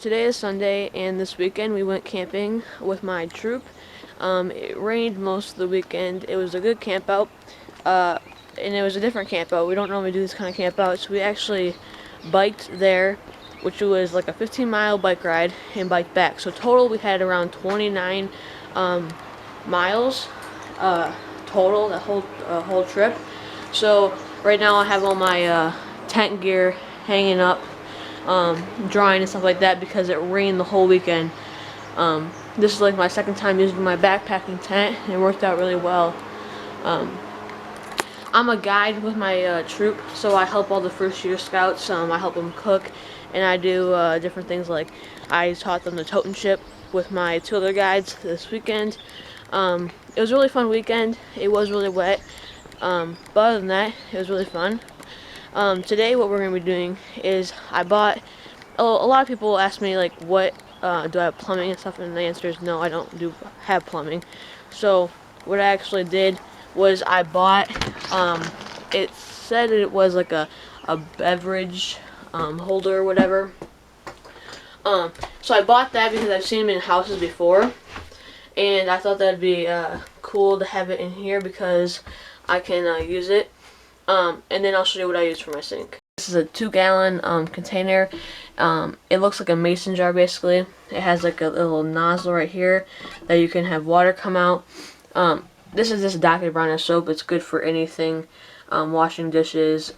today is Sunday, and this weekend we went camping with my troop. It rained most of the weekend. It was a good camp out, and it was a different camp out. We don't normally do this kind of camp out, so we actually biked there, which was like a 15-mile bike ride, and biked back. So total we had around 29 miles total, that whole trip. So right now I have all my tent gear hanging up, drying and stuff like that because it rained the whole weekend. This is like my second time using my backpacking tent, and it worked out really well. I'm a guide with my troop, so I help all the first year scouts. I help them cook, and I do different things, like I taught them the totem ship with my two other guides this weekend. It was a really fun weekend. It was really wet, but other than that, it was really fun. Today what we're going to be doing is I bought, a lot of people ask me like, what do I have plumbing and stuff, and the answer is no, I don't have plumbing. So what I actually did was I bought, it said it was like a beverage holder or whatever. So I bought that because I've seen them in houses before, and I thought that'd be cool to have it in here because I can use it. And then I'll show you what I use for my sink. This is a 2-gallon container. It looks like a mason jar basically. It has like a little nozzle right here that you can have water come out. This is this Dr. Bronner soap. It's good for anything, washing dishes.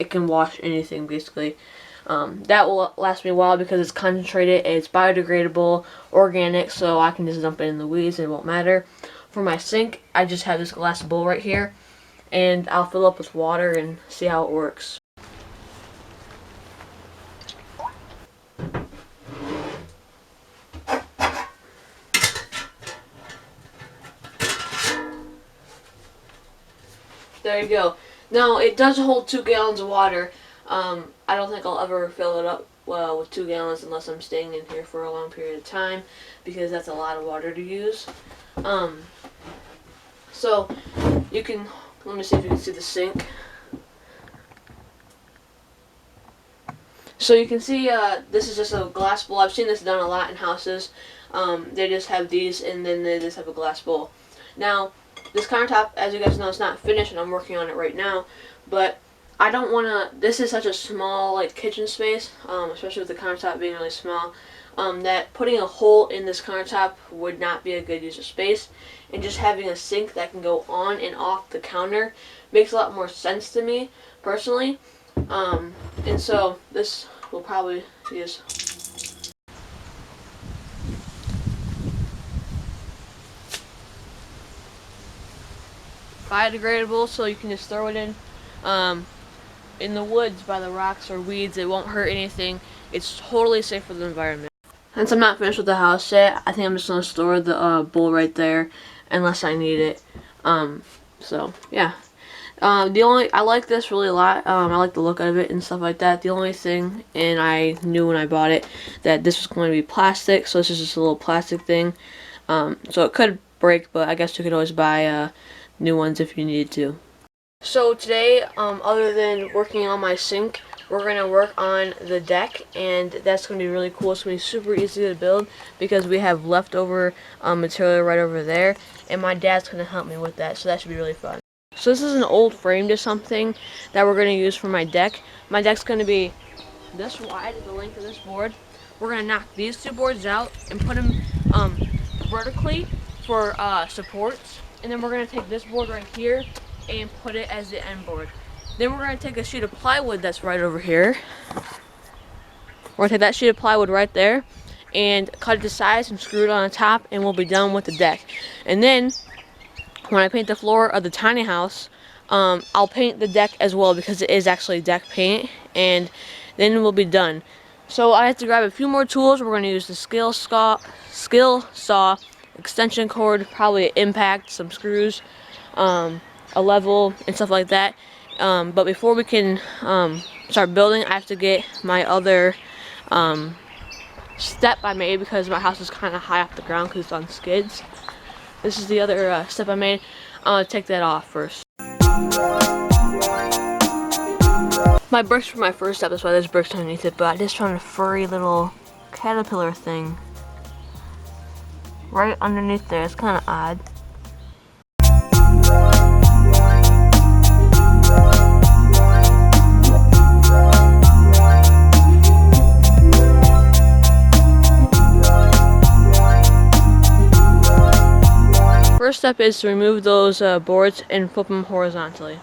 It can wash anything basically. That will last me a while because it's concentrated, it's biodegradable, organic, so I can just dump it in the weeds and it won't matter. For my sink, I just have this glass bowl right here, and I'll fill up with water and see how it works. There you go. Now, it does hold 2 gallons of water. I don't think I'll ever fill it up with 2 gallons unless I'm staying in here for a long period of time, because that's a lot of water to use. So you can, let me see if you can see the sink. So you can see this is just a glass bowl. I've seen this done a lot in houses. They just have these, and then they just have a glass bowl. Now, this countertop, as you guys know, it's not finished, and I'm working on it right now, but I don't want to, this is such a small like kitchen space, especially with the countertop being really small, that putting a hole in this countertop would not be a good use of space, and just having a sink that can go on and off the counter makes a lot more sense to me personally. And so this will probably use. Biodegradable, so you can just throw it in the woods by the rocks or weeds. It won't hurt anything. It's totally safe for the environment. Since I'm not finished with the house yet, I think I'm just gonna store the bowl right there unless I need it. So yeah. I like this really a lot. I like the look of it and stuff like that. The only thing, and I knew when I bought it that this was going to be plastic, so this is just a little plastic thing. So it could break, but I guess you could always buy new ones if you needed to. So today, other than working on my sink, we're going to work on the deck, and that's going to be really cool. It's going to be super easy to build because we have leftover material right over there, and my dad's going to help me with that, so that should be really fun. So this is an old frame to something that we're going to use for my deck. My deck's going to be this wide, the length of this board. We're going to knock these 2 boards out and put them vertically for supports, and then we're going to take this board right here and put it as the end board. Then we're going to take a sheet of plywood that's right over here. We're going to take that sheet of plywood right there and cut it to size and screw it on the top, and we'll be done with the deck. And then when I paint the floor of the tiny house, I'll paint the deck as well because it is actually deck paint, and then we'll be done. So I have to grab a few more tools. We're going to use the skill saw, extension cord, probably an impact, some screws, a level, and stuff like that. But before we can start building, I have to get my other step I made because my house is kind of high off the ground because it's on skids. This is the other step I made. I'm going to take that off first. My bricks were my first step, that's why there's bricks underneath it, but I just found a furry little caterpillar thing right underneath there. It's kind of odd. First step is to remove those boards and flip them horizontally.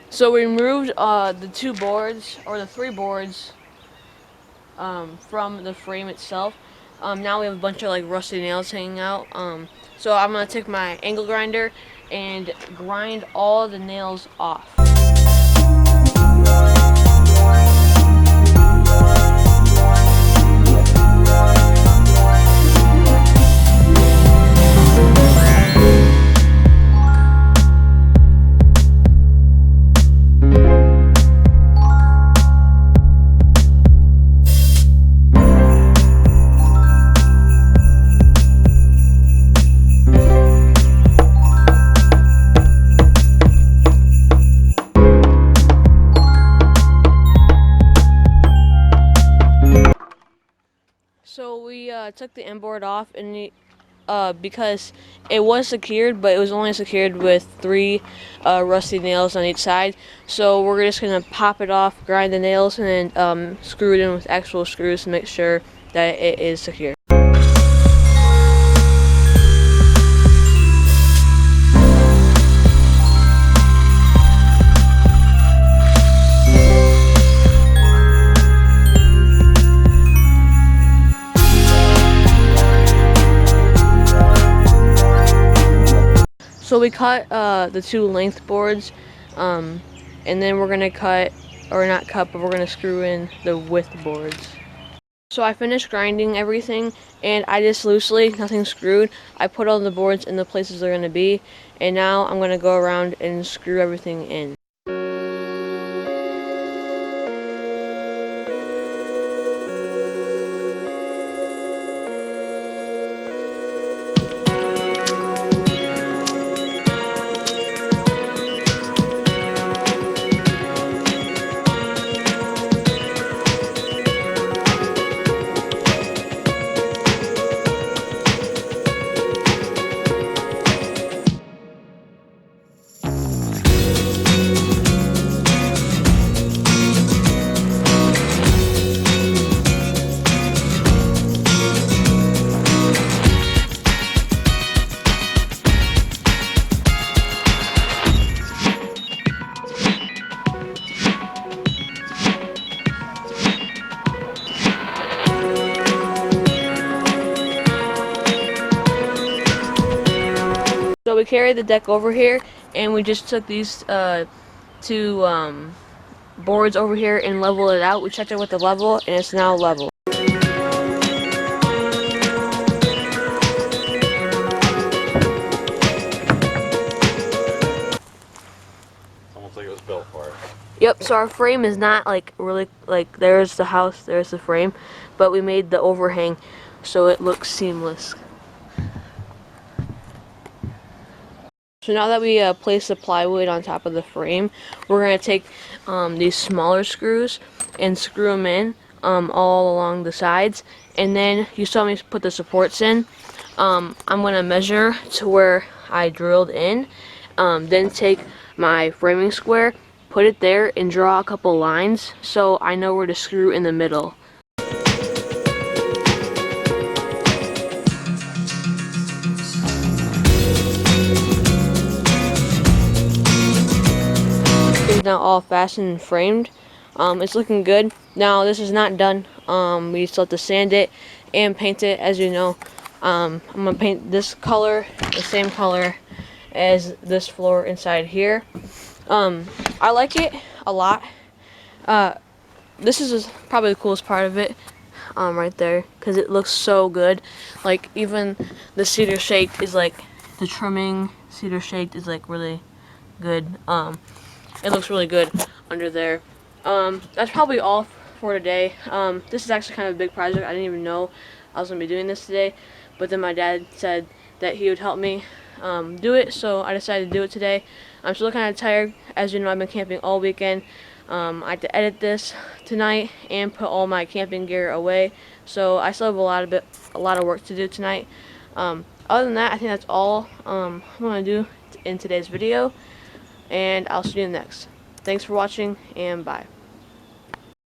So we removed the two boards, or the three boards, from the frame itself. Now we have a bunch of like rusty nails hanging out. So I'm gonna take my angle grinder and grind all the nails off. So we took the inboard off, and because it was secured, but it was only secured with three rusty nails on each side. So we're just gonna pop it off, grind the nails, and then screw it in with actual screws to make sure that it is secure. So we cut the two length boards, and then we're gonna cut, or not cut, but we're gonna screw in the width boards. So I finished grinding everything, and I just loosely, nothing screwed, I put all the boards in the places they're gonna be, and now I'm gonna go around and screw everything in. So we carried the deck over here, and we just took these two boards over here and leveled it out. We checked it with the level, and it's now level. Almost like it was built for it. Yep, so our frame is not like really, like there's the house, there's the frame, but we made the overhang so it looks seamless. So now that we place the plywood on top of the frame, we're going to take these smaller screws and screw them in all along the sides. And then you saw me put the supports in. I'm going to measure to where I drilled in. Then take my framing square, put it there, and draw a couple lines so I know where to screw in the middle. Now all fastened and framed. It's looking good. Now this is not done. We still have to sand it and paint it. As you know, I'm gonna paint this color, the same color as this floor inside here. I like it a lot. This is probably the coolest part of it, right there, because it looks so good. Like even the cedar shake is like, the trimming cedar shake is like really good. It looks really good under there. That's probably all for today. This is actually kind of a big project. I didn't even know I was going to be doing this today, but then my dad said that he would help me do it, so I decided to do it today. I'm still kind of tired. As you know, I've been camping all weekend. I had to edit this tonight and put all my camping gear away, so I still have a lot of work to do tonight. Other than that, I think that's all I'm going to do in today's video, and I'll see you next. Thanks for watching, and bye.